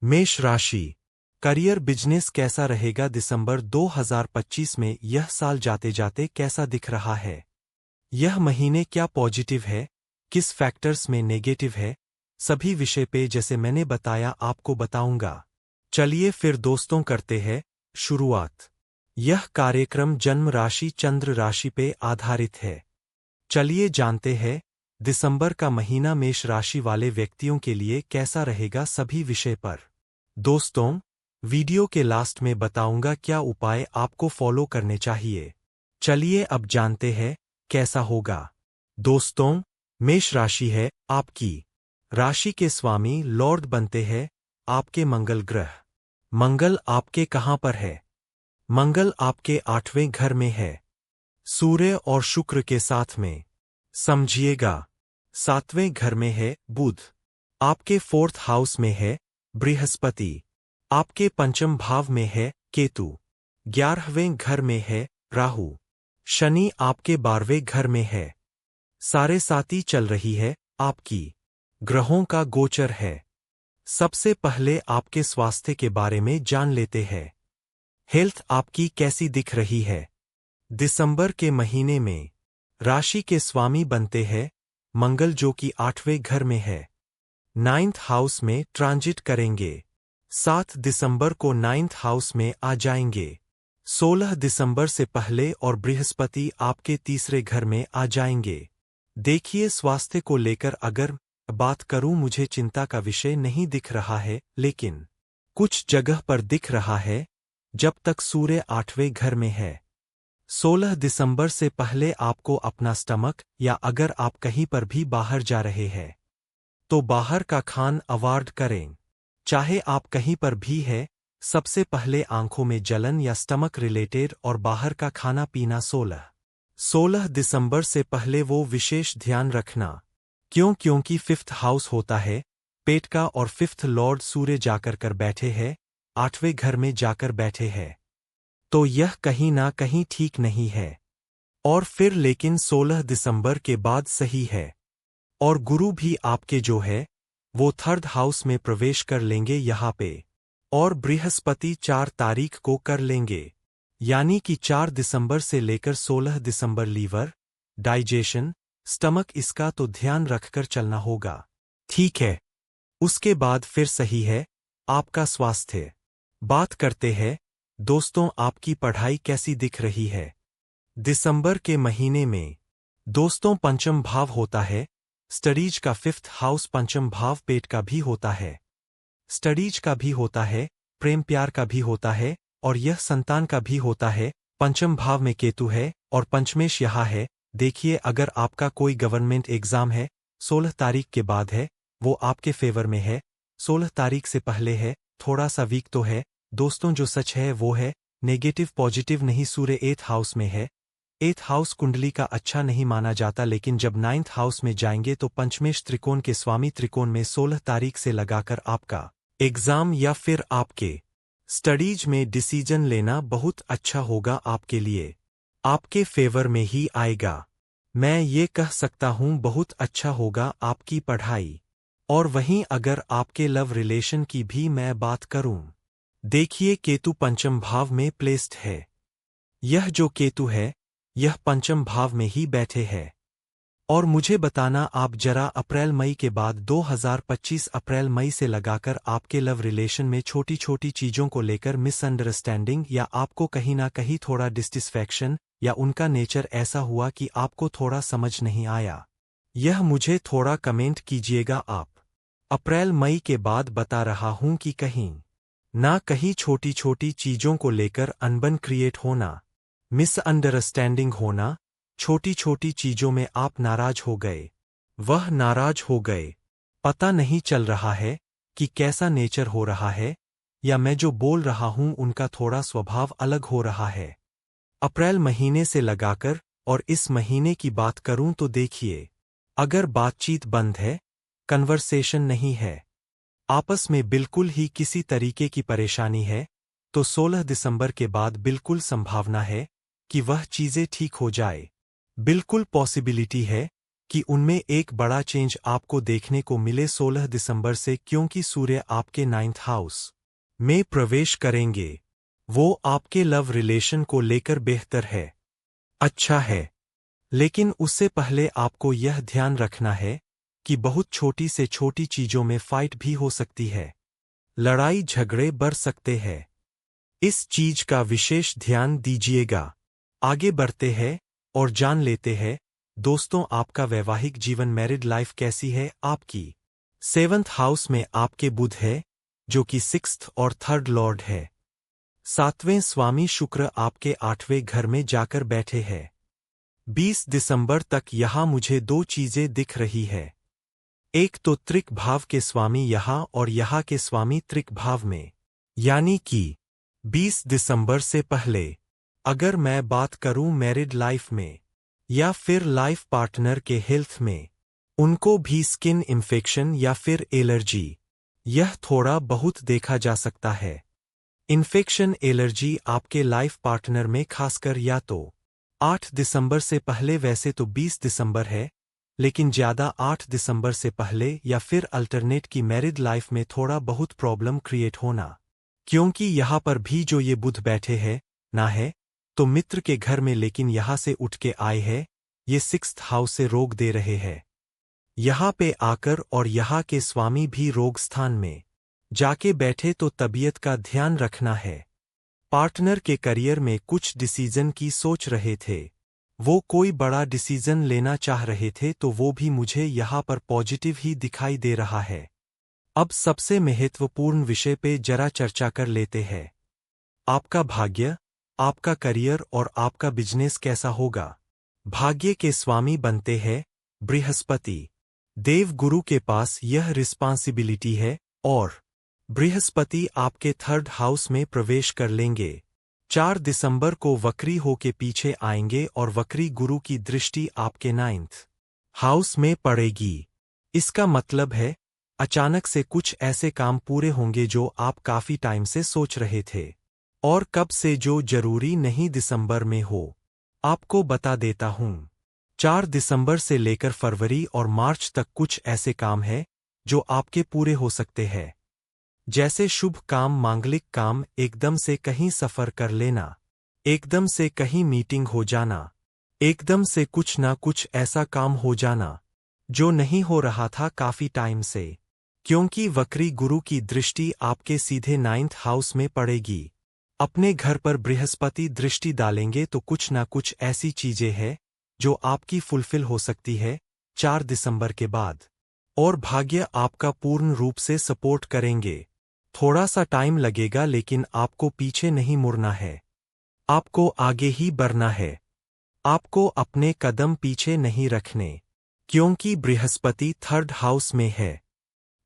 मेष राशि। Career business कैसा रहेगा दिसंबर 2025 में? यह साल जाते जाते कैसा दिख रहा है? यह महीने क्या पॉजिटिव है, किस फैक्टर्स में नेगेटिव है? सभी विषय पे जैसे मैंने बताया आपको बताऊंगा। चलिए फिर दोस्तों करते हैं शुरुआत। यह कार्यक्रम जन्म राशि चंद्र राशि पे आधारित है। चलिए जानते हैं दिसंबर का महीना मेष राशि वाले व्यक्तियों के लिए कैसा रहेगा सभी विषय पर। दोस्तों, वीडियो के लास्ट में बताऊंगा क्या उपाय आपको फॉलो करने चाहिए। चलिए अब जानते हैं कैसा होगा। दोस्तों, मेष राशि है आपकी राशि के स्वामी लॉर्ड बनते हैं आपके मंगल ग्रह। मंगल आपके कहां पर है? मंगल आपके 8वें घर में है, सूर्य और शुक्र के साथ में। समझिएगा, 7वें घर में है बुध, आपके 4th हाउस में है बृहस्पति, आपके 5म भाव में है केतु, 11वें घर में है राहु, शनि आपके 12वें घर में है। सारे साथी चल रही है आपकी ग्रहों का गोचर है। सबसे पहले आपके स्वास्थ्य के बारे में जान लेते हैं। हेल्थ आपकी कैसी दिख रही है? दिसंबर के महीने में राशि के स्वामी बनते हैं मंगल, जो कि 8वें घर में है, 9th हाउस में ट्रांजिट करेंगे। 7 दिसंबर को 9th हाउस में आ जाएंगे। 16 दिसंबर से पहले और बृहस्पति आपके 3रे घर में आ जाएंगे। देखिए, स्वास्थ्य को लेकर अगर बात करूं, मुझे चिंता का विषय नहीं दिख रहा है, लेकिन कुछ जगह पर दिख रहा है जब तक सूर्य 8वें घर में है। 16 दिसंबर से पहले आपको अपना स्टमक, या अगर आप कहीं पर भी बाहर जा रहे हैं तो बाहर का खान अवॉइड करें। चाहे आप कहीं पर भी है, सबसे पहले आंखों में जलन या स्टमक रिलेटेड और बाहर का खाना पीना 16 दिसंबर से पहले वो विशेष ध्यान रखना। क्योंकि 5th हाउस होता है पेट का, और 5th लॉर्ड सूर्य जाकर कर बैठे हैं 8वें घर में जाकर बैठे हैं, तो यह कहीं ना कहीं ठीक नहीं है। और फिर लेकिन 16 दिसंबर के बाद सही है। और गुरु भी आपके जो है वो 3rd हाउस में प्रवेश कर लेंगे यहाँ पे, और बृहस्पति 4 तारीख को कर लेंगे। यानी कि 4 दिसंबर से लेकर 16 दिसंबर लीवर, डाइजेशन, स्टमक, इसका तो ध्यान रखकर चलना होगा, ठीक है? उसके बाद फिर सही है आपका स्वास्थ्य। बात करते हैं दोस्तों, आपकी पढ़ाई कैसी दिख रही है दिसंबर के महीने में? दोस्तों, 5म भाव होता है स्टडीज का, 5th हाउस 5म भाव पेट का भी होता है, स्टडीज का भी होता है, प्रेम प्यार का भी होता है, और यह संतान का भी होता है। 5म भाव में केतु है और पंचमेश यहाँ है। देखिए, अगर आपका कोई गवर्नमेंट एग्जाम है 16 तारीख के बाद है, वो आपके फेवर में है। 16 तारीख से पहले है, थोड़ा सा वीक तो है दोस्तों। जो सच है वो है, नेगेटिव पॉजिटिव नहीं। सूर्य 8th हाउस में है। 8th हाउस कुंडली का अच्छा नहीं माना जाता, लेकिन जब 9th हाउस में जाएंगे तो पंचमेश त्रिकोण के स्वामी त्रिकोण में 16 तारीख से लगाकर आपका एग्जाम या फिर आपके स्टडीज में डिसीजन लेना बहुत अच्छा होगा आपके लिए, आपके फेवर में ही आएगा। मैं ये कह सकता हूँ बहुत अच्छा होगा आपकी पढ़ाई। और वहीं अगर आपके लव रिलेशन की भी मैं बात करूँ, देखिए केतु 5म भाव में प्लेस्ड है। यह जो केतु है यह 5म भाव में ही बैठे हैं। और मुझे बताना आप जरा, अप्रैल मई के बाद 2025 अप्रैल मई से लगाकर आपके लव रिलेशन में छोटी छोटी चीजों को लेकर मिसअंडरस्टैंडिंग, या आपको कहीं ना कहीं थोड़ा डिससैटिस्फैक्शन, या उनका नेचर ऐसा हुआ कि आपको थोड़ा समझ नहीं आया, यह मुझे थोड़ा कमेंट कीजिएगा आप। अप्रैल मई के बाद बता रहा हूं कि कहीं ना कहीं छोटी छोटी चीजों को लेकर अनबन क्रिएट होना, मिसअंडरस्टैंडिंग होना, छोटी छोटी चीजों में आप नाराज हो गए, वह नाराज हो गए। पता नहीं चल रहा है कि कैसा नेचर हो रहा है, या मैं जो बोल रहा हूं उनका थोड़ा स्वभाव अलग हो रहा है। अप्रैल महीने से लगाकर और इस महीने की बात करूं तो देखिए, अगर बातचीत बंद है, कन्वर्सेशन नहीं है, आपस में बिल्कुल ही किसी तरीके की परेशानी है, तो 16 दिसंबर के बाद बिल्कुल संभावना है कि वह चीजें ठीक हो जाए। बिल्कुल पॉसिबिलिटी है कि उनमें एक बड़ा चेंज आपको देखने को मिले 16 दिसंबर से, क्योंकि सूर्य आपके 9th हाउस में प्रवेश करेंगे। वो आपके लव रिलेशन को लेकर बेहतर है, अच्छा है। लेकिन उससे पहले आपको यह ध्यान रखना है कि बहुत छोटी से छोटी चीजों में फाइट भी हो सकती है, लड़ाई झगड़े बढ़ सकते हैं। इस चीज का विशेष ध्यान दीजिएगा। आगे बढ़ते हैं और जान लेते हैं दोस्तों, आपका वैवाहिक जीवन, मैरिड लाइफ कैसी है आपकी। 7th हाउस में आपके बुध है, जो कि 6th और 3rd लॉर्ड है। 7वें स्वामी शुक्र आपके 8वें घर में जाकर बैठे हैं। 20 दिसंबर तक यहां मुझे दो चीजें दिख रही है। एक तो त्रिक भाव के स्वामी यहां और यहां के स्वामी त्रिक भाव में, यानी कि 20 दिसंबर से पहले अगर मैं बात करूं मैरिड लाइफ में या फिर लाइफ पार्टनर के हेल्थ में, उनको भी स्किन इन्फेक्शन या फिर एलर्जी, यह थोड़ा बहुत देखा जा सकता है। इन्फेक्शन एलर्जी आपके लाइफ पार्टनर में खासकर या तो 8 दिसंबर से पहले, वैसे तो 20 दिसंबर है, लेकिन ज़्यादा 8 दिसंबर से पहले, या फिर अल्टरनेट की मैरिड लाइफ में थोड़ा बहुत प्रॉब्लम क्रिएट होना, क्योंकि यहाँ पर भी जो ये बुध बैठे हैं ना है तो मित्र के घर में, लेकिन यहाँ से उठ के आए हैं, ये 6th हाउस से रोक दे रहे हैं। यहाँ पे आकर और यहाँ के स्वामी भी रोग स्थान में जाके बैठे, तो तबीयत का ध्यान रखना है। पार्टनर के करियर में कुछ डिसीजन की सोच रहे थे, वो कोई बड़ा डिसीजन लेना चाह रहे थे, तो वो भी मुझे यहाँ पर पॉजिटिव ही दिखाई दे रहा है। अब सबसे महत्वपूर्ण विषय पे जरा चर्चा कर लेते हैं। आपका भाग्य, आपका करियर और आपका बिजनेस कैसा होगा। भाग्य के स्वामी बनते हैं बृहस्पति। देव गुरु के पास यह रिस्पांसिबिलिटी है और बृहस्पति आपके 3rd हाउस में प्रवेश कर लेंगे। 4 दिसंबर को वक्री होके पीछे आएंगे और वक्री गुरु की दृष्टि आपके 9th हाउस में पड़ेगी। इसका मतलब है अचानक से कुछ ऐसे काम पूरे होंगे जो आप काफी टाइम से सोच रहे थे, और कब से, जो जरूरी नहीं दिसंबर में हो। आपको बता देता हूं, 4 दिसंबर से लेकर फरवरी और मार्च तक कुछ ऐसे काम हैं जो आपके पूरे हो सकते हैं, जैसे शुभ काम, मांगलिक काम, एकदम से कहीं सफर कर लेना, एकदम से कहीं मीटिंग हो जाना, एकदम से कुछ ना कुछ ऐसा काम हो जाना जो नहीं हो रहा था काफी टाइम से, क्योंकि वक्री गुरु की दृष्टि आपके सीधे 9th हाउस में पड़ेगी। अपने घर पर बृहस्पति दृष्टि डालेंगे तो कुछ ना कुछ ऐसी चीजें हैं जो आपकी फुलफिल हो सकती है 4 दिसंबर के बाद, और भाग्य आपका पूर्ण रूप से सपोर्ट करेंगे। थोड़ा सा टाइम लगेगा, लेकिन आपको पीछे नहीं मुड़ना है, आपको आगे ही बढ़ना है। आपको अपने कदम पीछे नहीं रखने, क्योंकि बृहस्पति 3rd हाउस में है।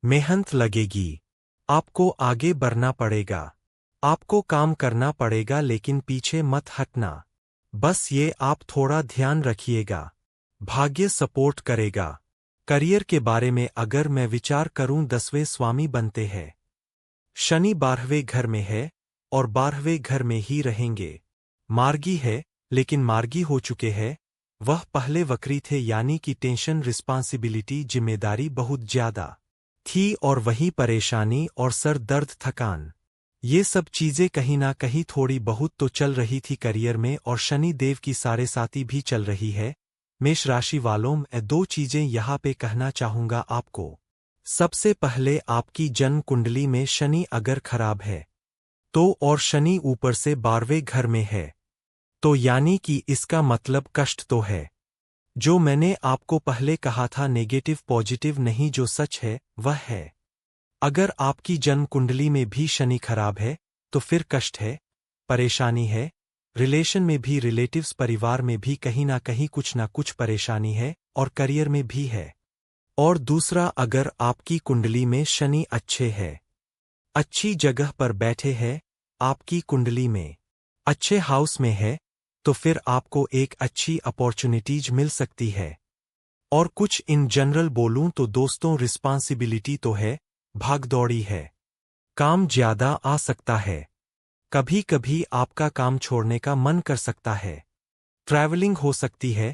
मेहनत लगेगी, आपको आगे बढ़ना पड़ेगा, आपको काम करना पड़ेगा, लेकिन पीछे मत हटना। बस ये आप थोड़ा ध्यान रखिएगा। भाग्य सपोर्ट करेगा। करियर के बारे में अगर मैं विचार करूं, 10वें स्वामी बनते हैं। शनि 12वें घर में है और 12वें घर में ही रहेंगे। मार्गी है, लेकिन मार्गी हो चुके हैं। वह पहले वक्री थे, यानी कि टेंशन, रिस्पांसिबिलिटी, जिम्मेदारी बहुत ज्यादा थी, और वही परेशानी और सर दर्द, थकान, ये सब चीजें कहीं ना कहीं थोड़ी बहुत तो चल रही थी करियर में, और शनि देव की साढ़े साती भी चल रही है। मेष राशि वालों, मैं दो चीजें यहाँ पे कहना चाहूंगा आपको। सबसे पहले, आपकी जन्म कुंडली में शनि अगर खराब है तो, और शनि ऊपर से 12वें घर में है, तो यानी कि इसका मतलब कष्ट तो है। जो मैंने आपको पहले कहा था नेगेटिव पॉजिटिव नहीं, जो सच है वह है। अगर आपकी जन्म कुंडली में भी शनि खराब है तो फिर कष्ट है, परेशानी है। रिलेशन में भी, रिलेटिव्स, परिवार में भी कहीं ना कुछ परेशानी है, और करियर में भी है। और दूसरा, अगर आपकी कुंडली में शनि अच्छे है, अच्छी जगह पर बैठे हैं, आपकी कुंडली में अच्छे हाउस में है, तो फिर आपको एक अच्छी अपॉर्चुनिटीज मिल सकती है। और कुछ इन जनरल बोलूं तो दोस्तों, रिस्पांसिबिलिटी तो है, भागदौड़ी है, काम ज्यादा आ सकता है, कभी कभी आपका काम छोड़ने का मन कर सकता है, ट्रैवलिंग हो सकती है,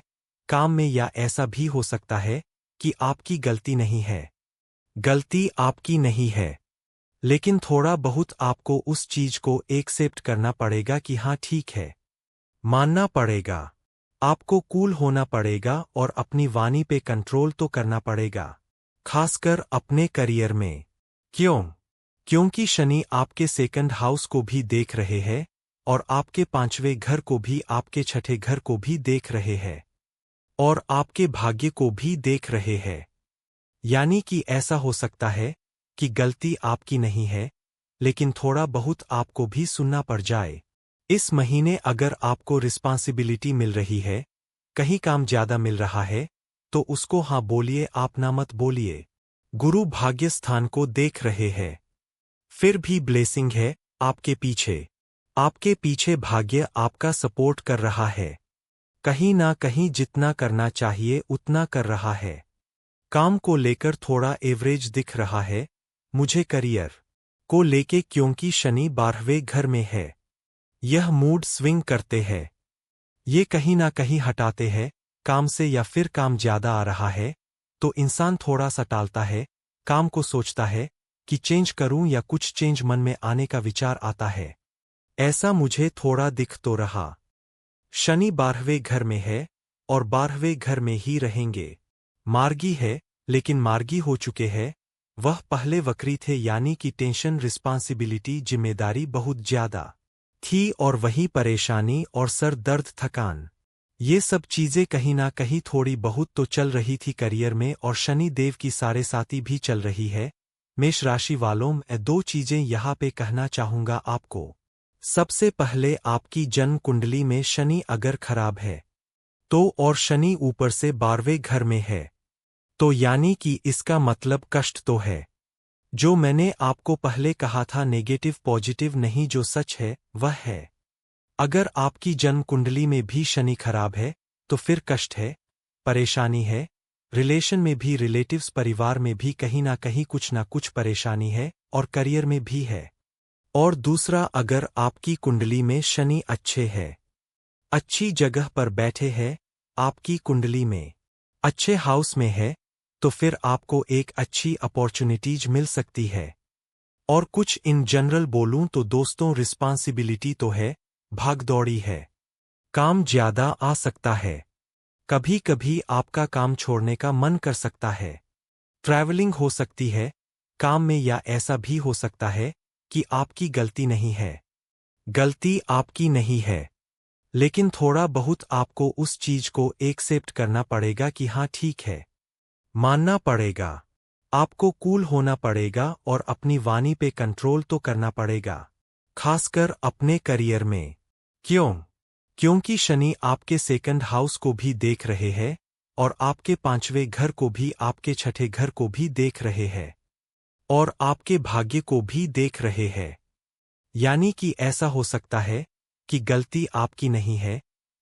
काम में, या ऐसा भी हो सकता है कि आपकी गलती नहीं है। गलती आपकी नहीं है, लेकिन थोड़ा बहुत आपको उस चीज को एक्सेप्ट करना पड़ेगा कि हाँ ठीक है। मानना पड़ेगा। आपको कूल होना पड़ेगा और अपनी वाणी पे कंट्रोल तो करना पड़ेगा, खासकर अपने करियर में। क्यों? क्योंकि शनि आपके सेकंड हाउस को भी देख रहे हैं और आपके पांचवें घर को भी, आपके छठे घर को भी देख रहे हैं और आपके भाग्य को भी देख रहे हैं। यानी कि ऐसा हो सकता है कि गलती आपकी नहीं है, लेकिन थोड़ा बहुत आपको भी सुनना पड़ जाए। इस महीने अगर आपको रिस्पांसिबिलिटी मिल रही है, कहीं काम ज्यादा मिल रहा है, तो उसको हाँ बोलिए, आप ना मत बोलिए। गुरु भाग्य स्थान को देख रहे हैं। फिर भी ब्लेसिंग है आपके पीछे। आपके पीछे भाग्य आपका सपोर्ट कर रहा है। कहीं ना कहीं जितना करना चाहिए उतना कर रहा है। काम को लेकर थोड़ा एवरेज दिख रहा है मुझे करियर को लेके, क्योंकि शनि 12वें घर में है। यह मूड स्विंग करते हैं। ये कहीं ना कहीं हटाते हैं काम से, या फिर काम ज्यादा आ रहा है तो इंसान थोड़ा सा टालता है, काम को सोचता है कि चेंज करूं, या कुछ चेंज मन में आने का विचार आता है। ऐसा मुझे थोड़ा दिख तो रहा। शनि 12वें घर में है और 12वें घर में ही रहेंगे। मार्गी है, लेकिन मार्गी हो चुके हैं। वह पहले वक्री थे, यानी कि टेंशन, रिस्पांसिबिलिटी, जिम्मेदारी बहुत ज्यादा थी और वही परेशानी और सर दर्द, थकान, ये सब चीजें कहीं ना कहीं थोड़ी बहुत तो चल रही थी करियर में, और शनि देव की साढ़े साती भी चल रही है। मेष राशि वालों, मैं दो चीजें यहाँ पे कहना चाहूंगा आपको। सबसे पहले, आपकी जन्म कुंडली में शनि अगर खराब है तो, और शनि ऊपर से 12वें घर में है, तो यानी कि इसका मतलब कष्ट तो है। जो मैंने आपको पहले कहा था, नेगेटिव पॉजिटिव नहीं, जो सच है वह है। अगर आपकी जन्म कुंडली में भी शनि खराब है तो फिर कष्ट है, परेशानी है। रिलेशन में भी, रिलेटिव्स, परिवार में भी कहीं ना कुछ परेशानी है, और करियर में भी है। और दूसरा, अगर आपकी कुंडली में शनि अच्छे है, अच्छी जगह पर बैठे हैं, आपकी कुंडली में अच्छे हाउस में है, तो फिर आपको एक अच्छी अपॉर्चुनिटीज मिल सकती है। और कुछ इन जनरल बोलूं तो दोस्तों, रिस्पांसिबिलिटी तो है, भागदौड़ी है, काम ज्यादा आ सकता है। कभी कभी आपका काम छोड़ने का मन कर सकता है। ट्रैवलिंग हो सकती है काम में, या ऐसा भी हो सकता है कि आपकी गलती नहीं है। गलती आपकी नहीं है, लेकिन थोड़ा बहुत आपको उस चीज को एक्सेप्ट करना पड़ेगा कि हाँ ठीक है। मानना पड़ेगा। आपको कूल होना पड़ेगा और अपनी वाणी पे कंट्रोल तो करना पड़ेगा, खासकर अपने करियर में। क्यों? क्योंकि शनि आपके सेकंड हाउस को भी देख रहे हैं और आपके पांचवें घर को भी, आपके छठे घर को भी देख रहे हैं और आपके भाग्य को भी देख रहे हैं। यानी कि ऐसा हो सकता है कि गलती आपकी नहीं है,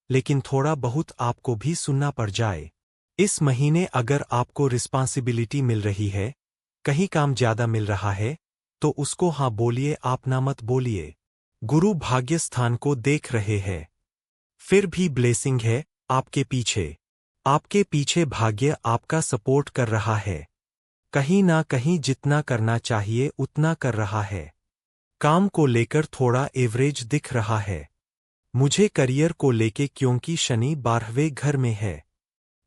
लेकिन थोड़ा बहुत आपको भी सुनना पड़ जाए। इस महीने अगर आपको रिस्पांसिबिलिटी मिल रही है, कहीं काम ज्यादा मिल रहा है, तो उसको हाँ बोलिए, आप ना मत बोलिए। गुरु भाग्य स्थान को देख रहे हैं। फिर भी ब्लेसिंग है आपके पीछे। आपके पीछे भाग्य आपका सपोर्ट कर रहा है। कहीं ना कहीं जितना करना चाहिए उतना कर रहा है। काम को लेकर थोड़ा एवरेज दिख रहा है मुझे करियर को लेके, क्योंकि शनि 12वें घर में है।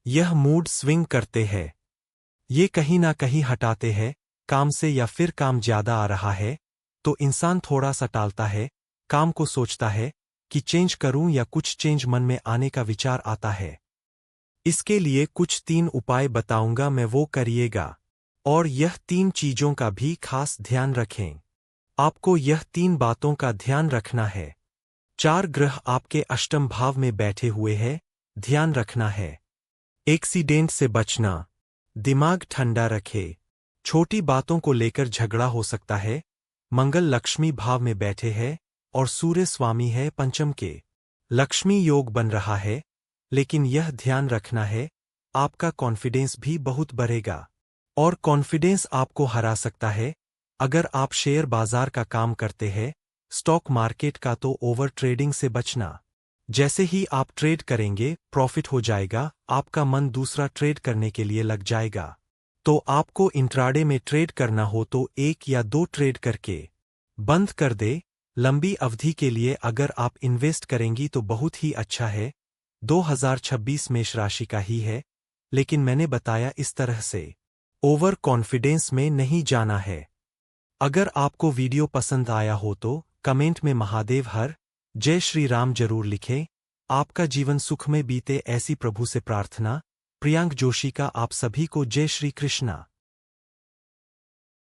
यह मूड स्विंग करते हैं। ये कहीं ना कहीं हटाते हैं काम से, या फिर काम ज्यादा आ रहा है तो इंसान थोड़ा सा टालता है, काम को सोचता है कि चेंज करूं, या कुछ चेंज मन में आने का विचार आता है। इसके लिए कुछ 3 उपाय बताऊंगा मैं, वो करिएगा। और यह 3 चीजों का भी खास ध्यान रखें। आपको यह 3 बातों का ध्यान रखना है। 4 ग्रह आपके अष्टम भाव में बैठे हुए हैं, ध्यान रखना है। एक्सीडेंट से बचना, दिमाग ठंडा रखे। छोटी बातों को लेकर झगड़ा हो सकता है। मंगल लक्ष्मी भाव में बैठे हैं और सूर्य स्वामी है पंचम के। लक्ष्मी योग बन रहा है, लेकिन यह ध्यान रखना है आपका कॉन्फिडेंस भी बहुत बढ़ेगा, और कॉन्फिडेंस आपको हरा सकता है अगर आप शेयर बाजार का काम करते हैं, स्टॉक मार्केट का, तो ओवर ट्रेडिंग से बचना। जैसे ही आप ट्रेड करेंगे प्रॉफिट हो जाएगा, आपका मन दूसरा ट्रेड करने के लिए लग जाएगा। तो आपको इंट्राडे में ट्रेड करना हो तो 1 या 2 ट्रेड करके बंद कर दे। लंबी अवधि के लिए अगर आप इन्वेस्ट करेंगी तो बहुत ही अच्छा है। 2026 मेष राशि का ही है, लेकिन मैंने बताया इस तरह से ओवर कॉन्फिडेंस में नहीं जाना है। अगर आपको वीडियो पसंद आया हो तो कमेंट में महादेव हर जय श्री राम जरूर लिखें। आपका जीवन सुख में बीते ऐसी प्रभु से प्रार्थना। प्रियांक जोशी का आप सभी को जय श्री कृष्णा।